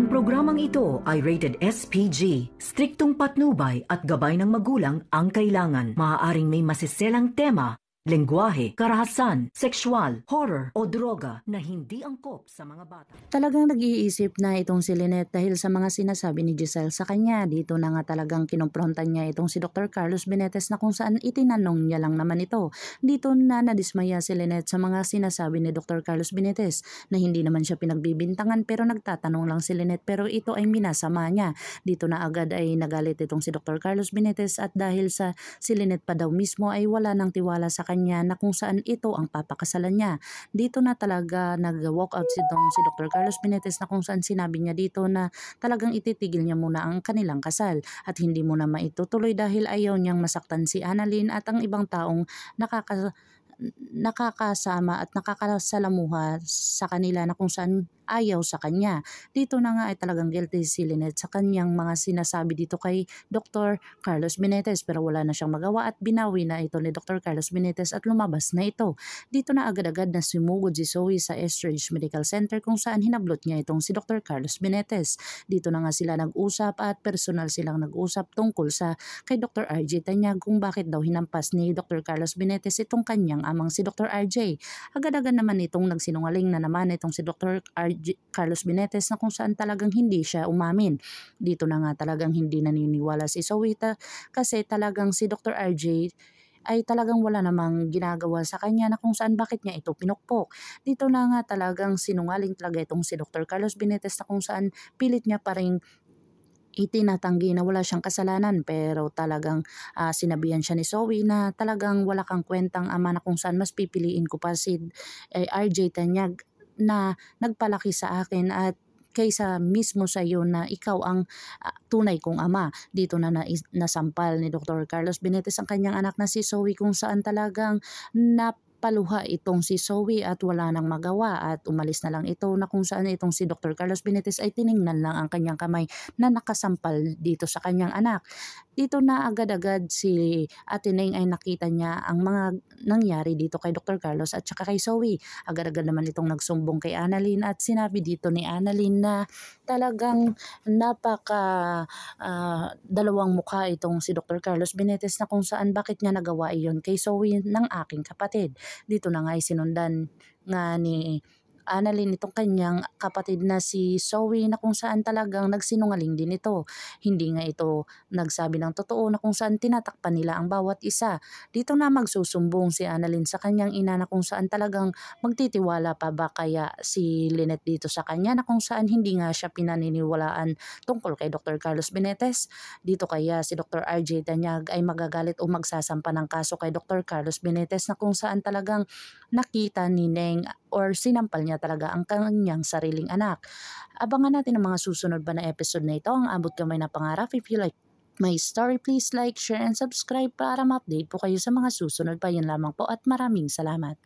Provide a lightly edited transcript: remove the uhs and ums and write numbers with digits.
Ang programang ito ay rated SPG. Striktong patnubay at gabay ng magulang ang kailangan. Maaaring may masiselang tema, lengguwahe, karahasan, sexual, horror o droga na hindi angkop sa mga bata. Talagang nag-iisip na itong si Lynette dahil sa mga sinasabi ni Giselle sa kanya. Dito na nga talagang kinomprontan niya itong si Dr. Carlos Benitez na kung saan itinanong niya lang naman ito. Dito na nadismaya si Lynette sa mga sinasabi ni Dr. Carlos Benitez na hindi naman siya pinagbibintangan pero nagtatanong lang si Lynette pero ito ay minasama niya. Dito na agad ay nagalit itong si Dr. Carlos Benitez at dahil sa si Lynette pa daw mismo ay wala nang tiwala sa kanya na kung saan ito ang papakasalan niya. Dito na talaga nag-walk out si Dr. Carlos Benitez na kung saan sinabi niya dito na talagang ititigil niya muna ang kanilang kasal at hindi muna maitutuloy dahil ayaw niyang masaktan si Annalyn at ang ibang taong nakakasama at nakakasalamuha sa kanila na kung saan ayaw sa kanya. Dito na nga ay talagang guilty si Lynette sa kanyang mga sinasabi dito kay Dr. Carlos Benitez pero wala na siyang magawa at binawi na ito ni Dr. Carlos Benitez at lumabas na ito. Dito na agad-agad na sumugod si Zoe sa Estridge Medical Center kung saan hinablot niya itong si Dr. Carlos Benitez. Dito na nga sila nag-usap at personal silang nag-usap tungkol sa kay Dr. RJ Tanyag kung bakit daw hinampas ni Dr. Carlos Benitez itong kanyang amang si Dr. RJ. Agad-agad naman itong nagsinungaling na naman itong si Dr. Carlos Benitez na kung saan talagang hindi siya umamin. Dito na nga talagang hindi naniniwala si Zoe kasi talagang si Dr. RJ ay talagang wala namang ginagawa sa kanya na kung saan bakit niya ito pinukpok. Dito na nga talagang sinungaling talaga itong si Dr. Carlos Benitez na kung saan pilit niya pa rin itinatanggi na wala siyang kasalanan pero talagang sinabihan siya ni Zoe na talagang wala kang kwentang ama na kung saan mas pipiliin ko pa si RJ Tanyag na nagpalaki sa akin at kaysa mismo sa iyo na ikaw ang tunay kong ama. Dito na nasampal ni Dr. Carlos Benitez ang kanyang anak na si Zoe kung saan talagang paluha itong si Zoe at wala nang magawa at umalis na lang ito na kung saan itong si Dr. Carlos Benitez ay tiningnan lang ang kanyang kamay na nakasampal dito sa kanyang anak. Dito na agad-agad si Ate Neng ay nakita niya ang mga nangyari dito kay Dr. Carlos at saka kay Zoe. Agad-agad naman itong nagsumbong kay Annalyn at sinabi dito ni Annalyn na talagang dalawang mukha itong si Dr. Carlos Benitez na kung saan bakit niya nagawa iyon kay Zoe ng aking kapatid. Dito na nga ay sinundan nga ni Annalyn itong kanyang kapatid na si Zoe na kung saan talagang nagsinungaling din ito. Hindi nga ito nagsabi ng totoo na kung saan tinatakpan nila ang bawat isa. Dito na magsusumbong si Annalyn sa kanyang ina na kung saan talagang magtitiwala pa ba kaya si Lynette dito sa kanya na kung saan hindi nga siya pinaniniwalaan tungkol kay Dr. Carlos Benitez. Dito kaya si Dr. RJ Tanyag ay magagalit o magsasampa ng kaso kay Dr. Carlos Benitez na kung saan talagang nakita ni Neng or sinampal niya talaga ang kanyang sariling anak. Abangan natin ang mga susunod pa na episode na ito. Ang abot kamay na pangarap. If you like my story, please like, share, and subscribe para ma-update po kayo sa mga susunod pa. Yan lamang po at maraming salamat.